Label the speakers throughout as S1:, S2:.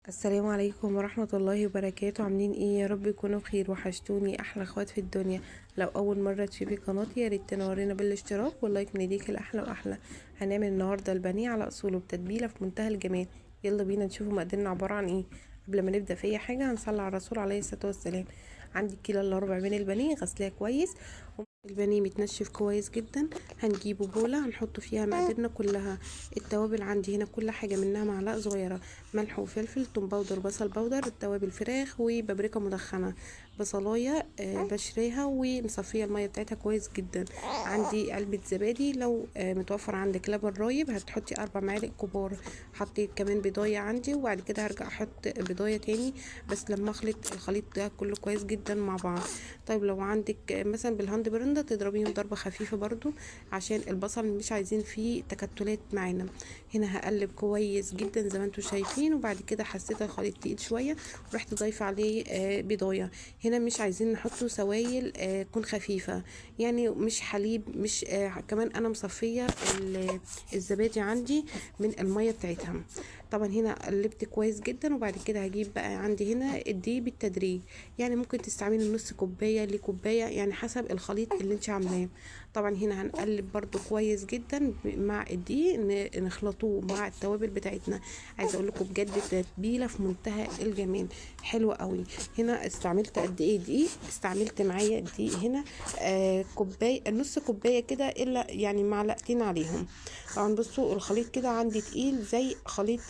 S1: السلام عليكم ورحمة الله وبركاته. عاملين ايه؟ يا رب يكونوا بخير. وحشتوني احلى اخوات في الدنيا. لو اول مرة تشوفي قناتي يا ريت تنورينا بالاشتراك واللايك من ايديك الاحلى واحلى. هنعمل النهاردة البانيه على اصوله بتتبيلة في منتهى الجمال. يلا بينا نشوفوا مقاديرنا عبارة عن ايه. قبل ما نبدأ في اي حاجة هنصلي على الرسول عليه الصلاة والسلام. عندي كيلو الا ربع من البانيه غسلاه كويس. البانيه متنشف كويس جدا. هنجيبه بوله هنحط فيها مقاديرنا كلها. التوابل عندي هنا كل حاجه منها معلقه صغيره: ملح وفلفل، توم باودر، بصل باودر، التوابل فراخ وبابريكا مدخنه، بصلايه بشريها ومصفيه الميه بتاعتها كويس جدا. عندي علبه زبادي، لو متوفر عندك لبن رايب هتحطي 4 معالق كبار. حطيت كمان بيضايه عندي، وبعد كده هرجع احط بيضايه تاني بس لما اخلط الخليط ده كله كويس جدا مع بعض. طيب لو عندك مثلا بالهاند برندة تضربيهم ضربة خفيفة برضو عشان البصل مش عايزين فيه تكتلات معانا. هنا هقلب كويس جدا زي ما انتم شايفين، وبعد كده حسيت الخليط تقيل شوية ورحت ضايفة عليه بيضاية. هنا مش عايزين نحطه سوائل تكون خفيفة، يعني مش حليب، مش كمان انا مصفية الزبادي عندي من المية بتاعتها. طبعا هنا قلبت كويس جدا، وبعد كده هجيب بقى عندي هنا الدقيق بالتدريج. يعني ممكن تستعملي نص كوبايه لكوبايه، يعني حسب الخليط اللي انت عاملاه. طبعا هنا هنقلب برضو كويس جدا مع الدقيق، نخلطوه مع التوابل بتاعتنا. عايزه اقول لكم بجد تتبيله في منتهى الجمال، حلوه قوي. هنا استعملت قد ايه دقيق؟ استعملت معايا دقيق هنا كوبايه، نص كوبايه كده، الا يعني معلقتين عليهم. طبعا بصوا الخليط كده عندي تقيل زي خليط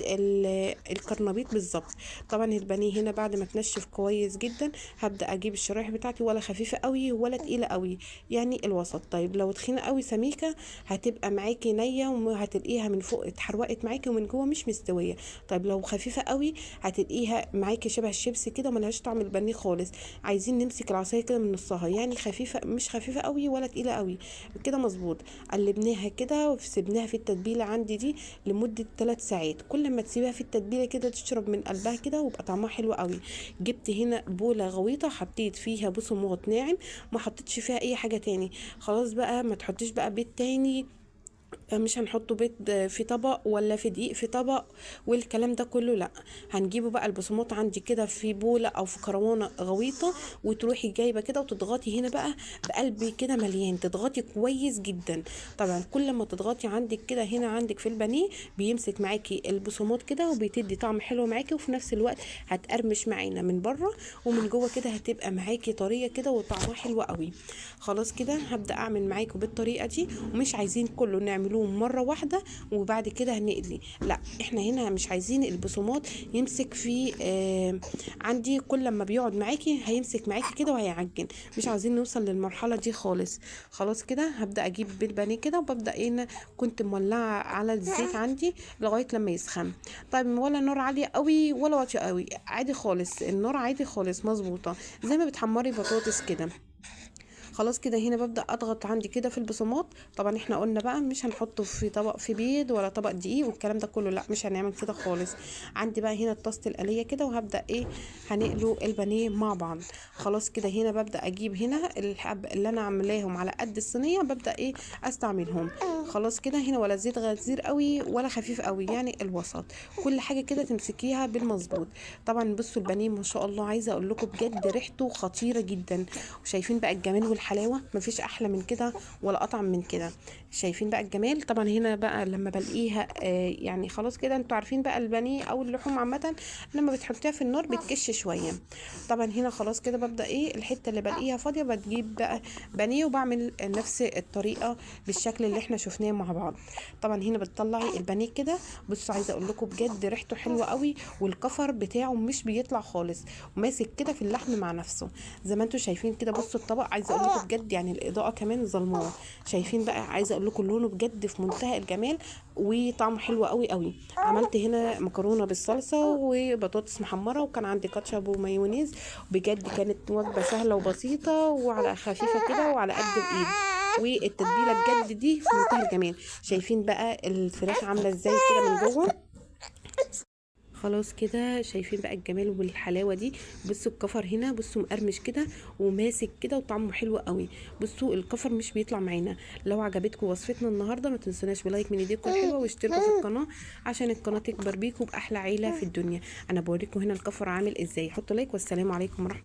S1: الكرنبيط بالظبط. طبعا البانيه هنا بعد ما تنشف كويس جدا هبدا اجيب الشرايح بتاعتي، ولا خفيفه قوي ولا تقيله قوي، يعني الوسط. طيب لو تخينه قوي سميكه هتبقى معاكي نيه وهتلاقيها من فوق اتحرقت معاكي ومن جوه مش مستويه. طيب لو خفيفه قوي هتلاقيها معاكي شبه الشيبسي كده وملهاش طعم البانيه خالص. عايزين نمسك العصايه كده من نصها، يعني خفيفه مش خفيفه قوي ولا تقيله قوي، كده مظبوط. قلبناها كده وسيبناها في التتبيله عندي دي لمده 3 ساعات. كل ما تسيبها في التتبيله كده تشرب من قلبها كده ويبقى طعمها حلو قوي. جبت هنا بوله غويطه حطيت فيها بصمات ناعم، ما حطيتش فيها اي حاجه تاني. خلاص بقى ما تحطيش بقى بيض تاني، مش هنحطه بيض في طبق ولا في دقيق في طبق والكلام ده كله، لا. هنجيبه بقى البصمات عندي كده في بوله او في كروانه غويطه، وتروحي جايبه كده وتضغطي هنا بقى بقلب كده مليان، تضغطي كويس جدا. طبعا كل ما تضغطي عندك كده هنا عندك في البانيه بيمسك معاكي البصمات كده وبتدي طعم حلو معاكي، وفي نفس الوقت هتقرمش معانا من بره ومن جوه كده، هتبقى معاكي طريه كده وطعمها حلو قوي. خلاص كده هبدا اعمل معاكم بالطريقه دي، ومش عايزين كله نعملوه مره واحده وبعد كده هنقلي، لا. احنا هنا مش عايزين البصمات يمسك في عندي، كل لما بيقعد معاكي هيمسك معاكي كده وهيعجن، مش عايزين نوصل للمرحله دي خالص. خلاص كده هبدا اجيب بالبانيه كده، وببدا ايه، كنت مولعه على الزيت عندي لغايه لما يسخن. طيب ولا نار عاليه قوي ولا واطيه قوي، عادي خالص، النار عادي خالص مظبوطه زي ما بتحمري بطاطس كده. خلاص كده هنا ببدأ اضغط عندي كده في البصمات. طبعا احنا قلنا بقى مش هنحطه في طبق في بيض ولا طبق دقيق والكلام ده كله، لا مش هنعمل كده خالص. عندي بقى هنا الطاسه الآلية كده، وهبدأ ايه، هنقلو البانيه مع بعض. خلاص كده هنا ببدأ اجيب هنا الحب اللي انا عاملاهم على قد الصينيه، ببدأ ايه استعملهم. خلاص كده هنا ولا زيت غزير قوي ولا خفيف قوي، يعني الوسط. كل حاجه كده تمسكيها بالمظبوط. طبعا بصوا البانيه ما شاء الله، عايزه اقول لكم بجد ريحته خطيره جدا. وشايفين بقى الجمال والحلاوه، مفيش احلى من كده ولا اطعم من كده. شايفين بقى الجمال. طبعا هنا بقى لما بلاقيها يعني خلاص كده انتوا عارفين بقى البانيه او اللحوم عامه لما بتحطيها في النار بتكش شويه. طبعا هنا خلاص كده ببدا ايه، الحته اللي بلاقيها فاضيه بتجيب بقى بانيه وبعمل نفس الطريقه بالشكل اللي احنا شفناه مع بعض. طبعا هنا بتطلعي البانيه كده. بصوا عايزه اقول لكم بجد ريحته حلوه قوي، والكفر بتاعه مش بيطلع خالص، وماسك كده في اللحم مع نفسه زي ما انتم شايفين كده. بصوا الطبق، عايزه اقول لكم بجد يعني الاضاءه كمان ظلماه. شايفين بقى، عايزه اقول لكم لونه بجد في منتهى الجمال وطعمه حلو قوي قوي. عملت هنا مكرونه بالصلصه وبطاطس محمره، وكان عندي كاتشب ومايونيز. بجد كانت وجبه سهله وبسيطه وعلى خفيفه كده وعلى قد الايد. والتتبيله بجد دي في منتهى الجمال. شايفين بقى الفراخ عامله ازاي كده من جوه. خلاص كده شايفين بقى الجمال والحلاوه دي. بصوا الكفر هنا، بصوا مقرمش كده وماسك كده وطعمه حلو قوي. بصوا الكفر مش بيطلع معانا. لو عجبتكم وصفتنا النهارده ما تنسوناش بلايك من ايديكم الحلوه واشتركوا في القناه عشان القناه تكبر بيكم باحلى عيله في الدنيا. انا بوريكم هنا الكفر عامل ازاي. حطوا لايك والسلام عليكم ورحمه